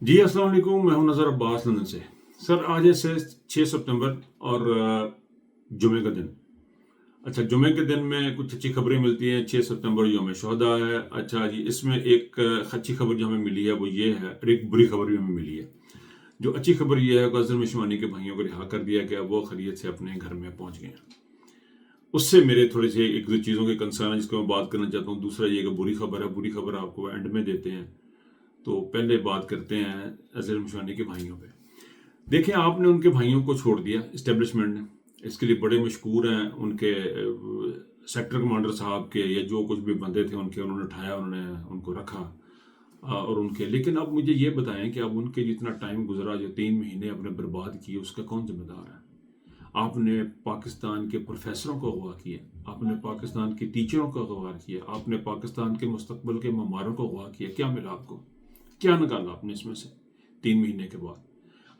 जी अस्सलाम वालेकुम। मैं हूं नज़र अब्बास लंदन से। सर आज है 6 सितंबर और जुमे का दिन। अच्छा, जुमे के दिन में कुछ अच्छी खबरें मिलती हैं। 6 सितंबर यौम शुहदा है। अच्छा जी, इसमें एक अच्छी खबर जो हमें मिली है वो ये है, और एक बुरी खबर भी हमें मिली है। जो अच्छी खबर ये है कि अजहर मशवानी के भाइयों को रिहा कर दिया गया, वो खैरियत से अपने घर में पहुंच गए हैं। उससे मेरे थोड़े से एक दो चीज़ों के कंसर्न है जिसको मैं बात करना चाहता हूँ। दूसरा ये कि बुरी खबर है, बुरी खबर आपको एंड में देते हैं। तो पहले बात करते हैं अजहर मशवानी के भाइयों पे। देखिए, आपने उनके भाइयों को छोड़ दिया इस्टेब्लिशमेंट ने। इसके लिए बड़े मशहूर हैं उनके सेक्टर कमांडर साहब के, या जो कुछ भी बंदे थे उनके, उन्होंने उठाया, उन्होंने उनको रखा। और उनके, लेकिन अब मुझे ये बताएं कि अब उनके जितना टाइम गुजरा, जो 3 महीने आपने बर्बाद किए, उसका कौन जिम्मेदार है? आपने पाकिस्तान के प्रोफेसरों को अगवा किया, आपने पाकिस्तान के टीचरों को अगवा किया, आपने पाकिस्तान के मुस्तकबिल के ममारों को अगवा किया। क्या मिला आपको? क्या निकाला आपने इसमें से 3 महीने के बाद?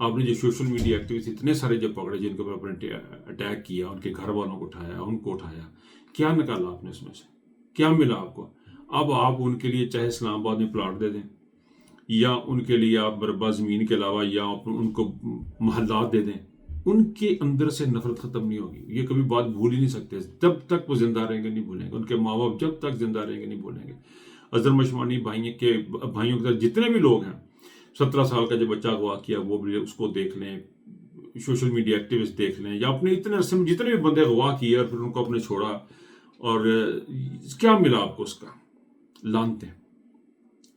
आपने जो सोशल मीडिया एक्टिविस्ट इतने सारे जो पकड़े, जिनके ऊपर आपने अटैक किया, उनके घर वालों को उठाया, उनको उठाया, क्या निकाला आपने इसमें से? क्या मिला आपको? अब आप उनके लिए चाहे इस्लामाबाद में प्लाट दे दें, या उनके लिए आप मरबा ज़मीन के अलावा या आप उनको महल्लात दे दें, उनके अंदर से नफरत ख़त्म नहीं होगी। ये कभी बात भूल ही नहीं सकते। जब तक वो जिंदा रहेंगे नहीं भूलेंगे, उनके माँ बाप जब तक जिंदा रहेंगे नहीं भूलेंगे। अजहर मशवानी भाइयों के साथ जितने भी लोग हैं, 17 साल का जो बच्चा अगवा किया वो भी उसको देख लें, सोशल मीडिया एक्टिविस्ट देख लें, या अपने इतने अरसे में जितने भी बंदे अगवा किए और फिर उनको अपने छोड़ा, और क्या मिला आपको उसका? लानते,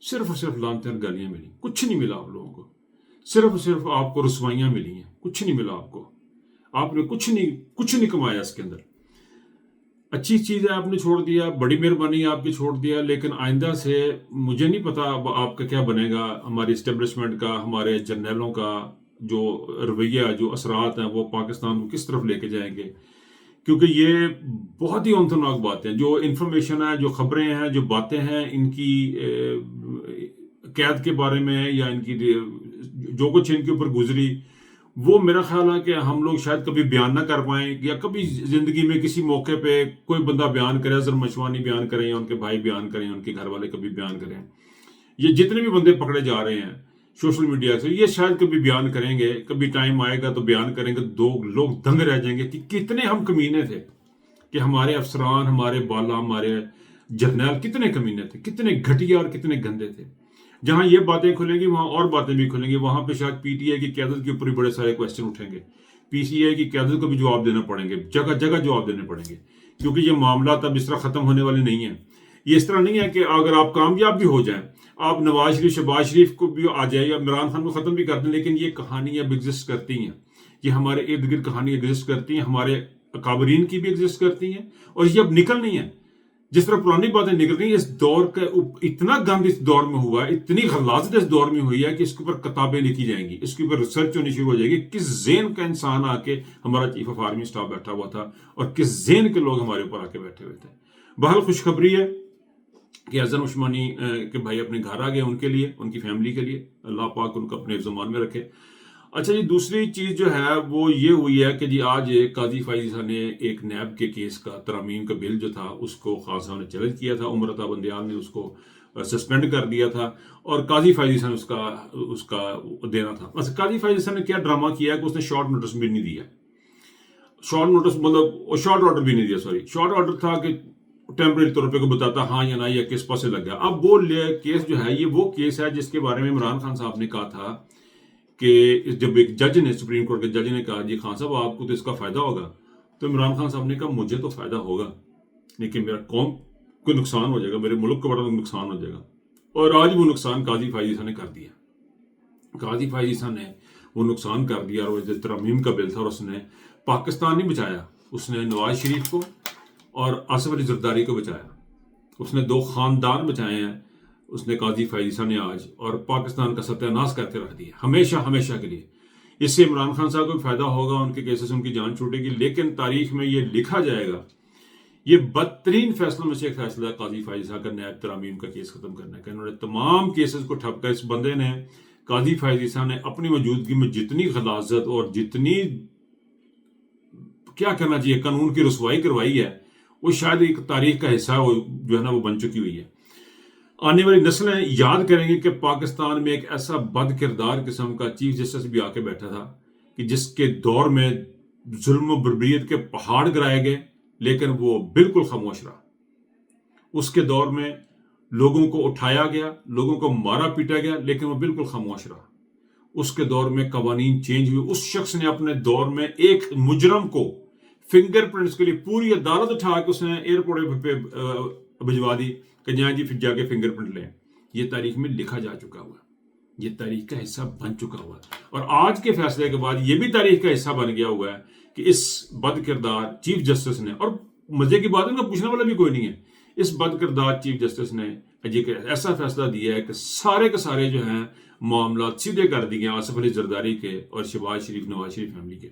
सिर्फ और सिर्फ लानते और गालियां मिली, कुछ नहीं मिला आप लोगों को। सिर्फ और सिर्फ आपको रसवाइयां मिली हैं, कुछ नहीं मिला आपको। आपने कुछ नहीं कमाया इसके अंदर। अच्छी चीज़ है आपने छोड़ दिया, बड़ी मेहरबानी है आपकी छोड़ दिया, लेकिन आइंदा से मुझे नहीं पता अब आपका क्या बनेगा। हमारी इस्टेब्लिशमेंट का, हमारे जर्नैलों का जो रवैया, जो असरात हैं, वो पाकिस्तान को किस तरफ लेके जाएंगे? क्योंकि ये बहुत ही औंतनाक बातें हैं। जो इन्फॉर्मेशन है, जो खबरें हैं, जो बातें हैं इनकी कैद के बारे में, या इनकी जो कुछ इनके ऊपर गुजरी, वो मेरा ख्याल है कि हम लोग शायद कभी बयान ना कर पाए, या कभी जिंदगी में किसी मौके पे कोई बंदा बयान करे, अजहर मशवानी बयान करें, या उनके भाई बयान करें, उनके घर वाले कभी बयान करें, ये जितने भी बंदे पकड़े जा रहे हैं सोशल मीडिया से, ये शायद कभी बयान करेंगे। कभी टाइम आएगा तो बयान करेंगे, दो लोग दंग रह जाएंगे कि कितने हम कमीने थे, कि हमारे अफसरान, हमारे बाला, हमारे जर्नैल कितने कमीने थे, कितने घटिया और कितने गंदे थे। जहां ये बातें खुलेंगी वहां और बातें भी खुलेंगी। वहां पे शायद पीटीआई की क्यादत के ऊपर भी बड़े सारे क्वेश्चन उठेंगे, पीसीआई की क्यादत को भी जवाब देना पड़ेंगे, जगह जगह जवाब देने पड़ेंगे। क्योंकि ये मामला तब इस तरह खत्म होने वाले नहीं है। ये इस तरह नहीं है कि अगर आप कामयाब भी हो जाएं, आप नवाज शरीफ, शहबाज शरीफ को भी आ जाए, या इमरान खान को खत्म भी कर दें, लेकिन ये कहानियां अब एग्जिस्ट करती हैं। ये हमारे इर्द गिर्द कहानी एग्जिस्ट करती हैं, हमारे काबरीन की भी एग्जिस्ट करती हैं, और ये अब निकल नहीं है। जिस तरह पुरानी बातें निकल रही है, इस दौर का इतना गंद इस दौर में हुआ है, इतनी गलाजत इस दौर में हुई है कि इसके ऊपर किताबें लिखी जाएंगी, इसके ऊपर रिसर्च होनी शुरू हो जाएगी। किस जेन का इंसान आके हमारा चीफ ऑफ आर्मी स्टाफ बैठा हुआ था, और किस जेन के लोग हमारे ऊपर आके बैठे हुए थे। बहरहाल खुशखबरी है कि अजहर उस्मानी के भाई अपने घर आ गए, उनके लिए, उनकी फैमिली के लिए। अल्लाह पाक उनको अपने ज़मान में रखे। अच्छा जी, दूसरी चीज जो है वो ये हुई है कि जी आज काजी फाइज साहब ने एक नैब के केस का, तरमीम का बिल जो था, उसको खान साहब ने चैलेंज किया था। उमर अता बंदियाल ने उसको सस्पेंड कर दिया था, और काजी फाइज साहब ने उसका उसका देना था। बस काजी फाइज साहब ने क्या ड्रामा किया कि उसने शॉर्ट नोटिस भी नहीं दिया। शॉर्ट नोटिस मतलब शॉर्ट ऑर्डर भी नहीं दिया, सॉरी, शॉर्ट ऑर्डर था कि टेम्परेरी तौर पे को बताता हाँ या ना, या किस पास से लग गया। अब वो केस जो है, ये वो केस है जिसके बारे में इमरान खान साहब ने कहा था कि जब एक जज ने, सुप्रीम कोर्ट के जज ने कहा जी खान साहब आपको तो इसका फायदा होगा, तो इमरान खान साहब ने कहा मुझे तो फायदा होगा, लेकिन मेरा कौम को नुकसान हो जाएगा, मेरे मुल्क को बड़ा नुकसान हो जाएगा। और आज वो नुकसान काजी फाइज साहब ने कर दिया। काजी फाइज साहब ने वो नुकसान कर दिया, और जो तरमीम का बिल था, और उसने पाकिस्तान नहीं बचाया, उसने नवाज शरीफ को और आसिफ अली जरदारी को बचाया। उसने दो खानदान बचाए हैं उसने, काजी फाइजा ने आज, और पाकिस्तान का सत्यानाश करके रख दिया हमेशा हमेशा के लिए। इससे इमरान खान साहब को भी फायदा होगा, उनके केसेस, उनकी जान छूटेगी, लेकिन तारीख में ये लिखा जाएगा, ये बदतरीन फैसलों में से एक फैसला है काजी फाइजा का नैब तरामीम का केस खत्म करने का। इन्होंने तमाम केसेस को ठप कर, इस बंदे ने, काजी फाइजा ने अपनी मौजूदगी में जितनी गलाजत और जितनी, क्या कहना चाहिए, कानून की रसवाई करवाई है, वो शायद एक तारीख का हिस्सा जो है ना वो बन चुकी हुई है। آنے والی نسلیں یاد کریں گے کہ پاکستان میں ایک ایسا بد کردار قسم کا چیف جسٹس بھی آ کے بیٹھا تھا کہ جس کے دور میں ظلم و بربریت کے پہاڑ گرائے گئے، لیکن وہ بالکل خاموش رہا۔ اس کے دور میں لوگوں کو اٹھایا گیا، لوگوں کو مارا پیٹا گیا، لیکن وہ بالکل خاموش رہا۔ اس کے دور میں قوانین چینج ہوئے۔ اس شخص نے اپنے دور میں ایک مجرم کو فنگر پرنٹس کے لیے پوری عدالت اٹھا کے اس نے ایئرپورٹ پہ بھجوا دی کہ جہاں جی پھر جا کے فنگر پرنٹ لیں۔ یہ تاریخ میں لکھا جا چکا ہوا، یہ تاریخ کا حصہ بن چکا ہوا، اور آج کے فیصلے کے بعد یہ بھی تاریخ کا حصہ بن گیا ہوا ہے کہ اس بد کردار چیف جسٹس نے، اور مزے کی بات ہے کہ پوچھنے والا بھی کوئی نہیں ہے، اس بد کردار چیف جسٹس نے ایسا فیصلہ دیا ہے کہ سارے کے سارے جو ہیں معاملات سیدھے کر دیے ہیں آصف علی زرداری کے اور شہباز شریف نواز شریف فیملی کے۔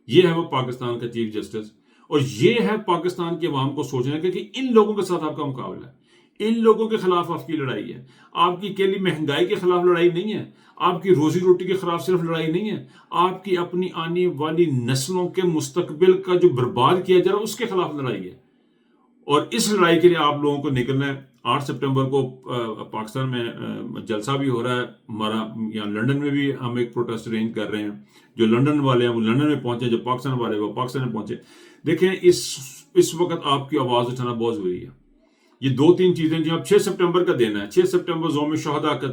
یہ ہے وہ پاکستان کا چیف جسٹس، اور یہ ہے پاکستان کے عوام کو سوچنا کہ ان لوگوں کے ساتھ آپ کا مقابلہ ہے، ان لوگوں کے خلاف آپ کی لڑائی ہے۔ آپ کی اکیلی مہنگائی کے خلاف لڑائی نہیں ہے، آپ کی روزی روٹی کے خلاف صرف لڑائی نہیں ہے، آپ کی اپنی آنے والی نسلوں کے مستقبل کا جو برباد کیا جا رہا ہے اس کے خلاف لڑائی ہے، اور اس لڑائی کے لیے آپ لوگوں کو نکلنا ہے۔ 8 سپٹمبر کو پاکستان میں جلسہ بھی ہو رہا ہے ہمارا، یہاں لندن میں بھی ہم ایک پروٹیسٹ ارینج کر رہے ہیں۔ جو لندن والے ہیں وہ لندن میں پہنچے، جو پاکستان والے وہ پاکستان میں پہنچے۔ دیکھیں اس وقت آپ کی آواز اٹھانا بہت ضروری ہے۔ یہ 2-3 چیزیں جو اب 6 سپٹمبر کا دن ہے، 6 سپٹمبر یوم شہداء کا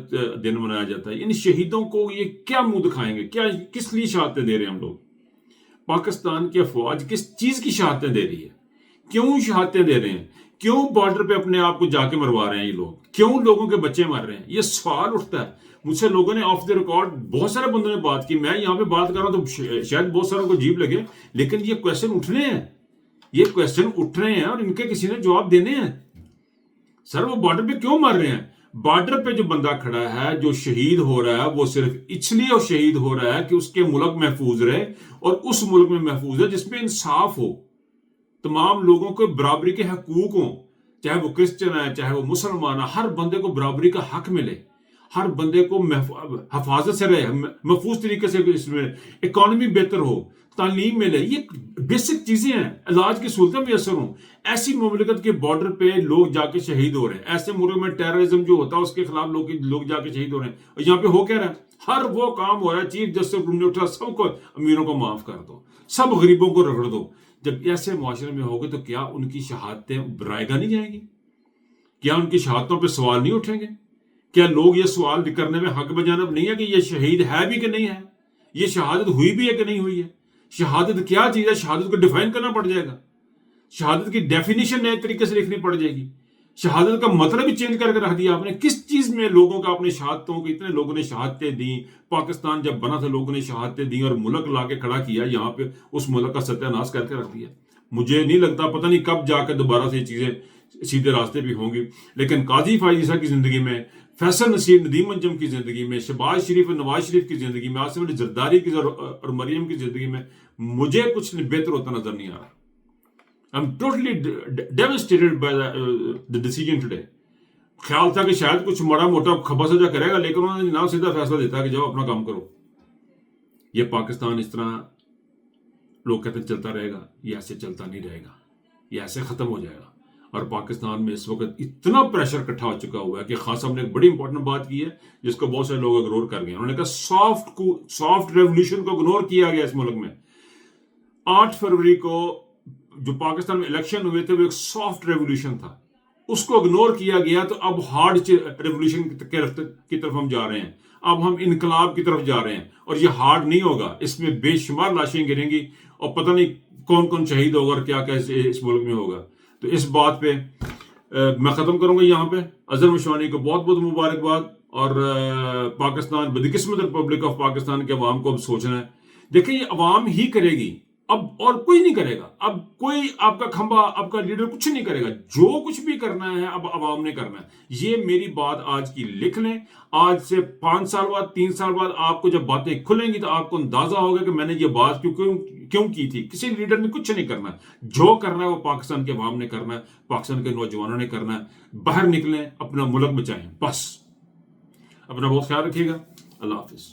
دن منایا جاتا ہے۔ ان شہیدوں کو یہ کیا منہ دکھائیں گے؟ کیا کس لیے شہادتیں دے رہے ہیں ہم لوگ؟ پاکستان کی افواج کس چیز کی شہادتیں دے رہی ہے؟ کیوں شہادتیں دے رہے ہیں؟ کیوں بارڈر پہ اپنے آپ کو جا کے مروا رہے ہیں یہ لوگ؟ کیوں لوگوں کے بچے مر رہے ہیں؟ یہ سوال اٹھتا ہے مجھ سے۔ لوگوں نے آف دی ریکارڈ بہت سارے بندوں نے بات کی، میں یہاں پہ بات کر رہا ہوں تو شاید بہت ساروں کو عجیب لگے، لیکن یہ کویسچن اٹھ رہے ہیں، یہ کویسچن اٹھ رہے ہیں، اور ان کے کسی نے جواب دینے ہیں۔ سر وہ بارڈر پہ کیوں مر رہے ہیں؟ بارڈر پہ جو بندہ کھڑا ہے، جو شہید ہو رہا ہے، وہ صرف اس لیے شہید ہو رہا ہے کہ اس کے ملک محفوظ رہے، اور اس ملک میں محفوظ ہے جس میں انصاف ہو، تمام لوگوں کو برابری کے حقوق ہوں، چاہے وہ کرسچن ہے چاہے وہ مسلمان ہے، ہر بندے کو برابری کا حق ملے، ہر بندے کو حفاظت سے رہے، محفوظ طریقے سے اس میں اکانومی بہتر ہو، تعلیم ملے۔ یہ بیسک چیزیں ہیں، علاج کی سہولتیں میسر ہوں۔ ایسی مملکت کے بارڈر پہ لوگ جا کے شہید ہو رہے ہیں، ایسے ملک میں ٹیررزم جو ہوتا ہے اس کے خلاف لوگ جا کے شہید ہو رہے ہیں، اور یہاں پہ ہو کیا رہا ہے؟ ہر وہ کام ہو رہا ہے چیف جسٹس نے اٹھا، سب کو امیروں کو معاف کر دو، سب غریبوں کو رگڑ دو۔ جب ایسے معاشرے میں ہوگے تو کیا ان کی شہادتیں برائے گا نہیں جائیں گی؟ کیا ان کی شہادتوں پہ سوال نہیں اٹھیں گے؟ کیا لوگ یہ سوال کرنے میں حق بجانب نہیں ہے کہ یہ شہید ہے بھی کہ نہیں ہے؟ یہ شہادت ہوئی بھی ہے کہ نہیں ہوئی ہے؟ شہادت کیا چیز ہے؟ شہادت کو ڈیفائن کرنا پڑ جائے گا، شہادت کی ڈیفینیشن نئے طریقے سے لکھنی پڑ جائے گی، شہادت کا مطلب ہی چینج کر کے رکھ دیا آپ نے۔ کس چیز میں لوگوں کا اپنی شہادتوں کی، اتنے لوگوں نے شہادتیں دیں، پاکستان جب بنا تھا لوگوں نے شہادتیں دیں اور ملک لا کے کھڑا کیا، یہاں پہ اس ملک کا ستیہ ناش کر کے رکھ دیا۔ مجھے نہیں لگتا، پتہ نہیں کب جا کے دوبارہ سے یہ چیزیں سیدھے راستے بھی ہوں گی، لیکن قاضی فائز عیسیٰ کی زندگی میں، فیصل نصیر ندیم انجم کی زندگی میں، شہباز شریف اور نواز شریف کی زندگی میں، آصف علی زرداری کی اور مریم کی زندگی میں مجھے کچھ بہتر ہوتا نظر نہیں آ رہا۔ I'm totally devastated by the decision today۔ خیال تھا کہ شاید کچھ بڑا موٹا کھبا سجا کرے گا، لیکن انہوں نے نہ سیدھا فیصلہ دیتا کہ جاؤ اپنا کام کرو۔ یہ پاکستان اس طرح لوگ کہتے ہیں چلتا رہے گا، یہ ایسے چلتا نہیں رہے گا، یہ ایسے ختم ہو جائے گا۔ اور پاکستان میں اس وقت اتنا پریشر اکٹھا ہو چکا ہوا ہے کہ خان صاحب نے ایک بڑی امپورٹنٹ بات کی ہے جس کو بہت سارے لوگ اگنور کر گئے۔ انہوں نے کہا سافٹ ریولیوشن کو اگنور کیا گیا اس ملک میں۔ 8 فروری کو جو پاکستان میں الیکشن ہوئے تھے وہ ایک سافٹ ریولیوشن تھا، اس کو اگنور کیا گیا، تو اب ہارڈ ریولیوشن کی طرف ہم جا رہے ہیں، اب ہم انقلاب کی طرف جا رہے ہیں، اور یہ ہارڈ نہیں ہوگا، اس میں بے شمار لاشیں گریں گی، اور پتہ نہیں کون کون شہید ہوگا اور کیا کیا اس ملک میں ہوگا۔ تو اس بات پہ میں ختم کروں گا یہاں پہ۔ اظہر مشوانی کو بہت بہت مبارکباد، اور پاکستان بدقسمت ریپبلک آف پاکستان کے عوام کو اب سوچنا ہے۔ دیکھیں یہ عوام ہی کرے گی، اب اور کوئی نہیں کرے گا، اب کوئی آپ کا کھمبا، آپ کا لیڈر کچھ نہیں کرے گا، جو کچھ بھی کرنا ہے اب عوام نے کرنا ہے۔ یہ میری بات آج کی لکھ لیں، آج سے 5 سال بعد 3 سال بعد آپ کو جب باتیں کھلیں گی تو آپ کو اندازہ ہوگا کہ میں نے یہ بات کیوں کی تھی۔ کسی لیڈر نے کچھ نہیں کرنا، جو کرنا ہے وہ پاکستان کے عوام نے کرنا ہے، پاکستان کے نوجوانوں نے کرنا ہے۔ باہر نکلیں، اپنا ملک بچائیں، بس۔ اپنا بہت خیال رکھیے گا، اللہ حافظ۔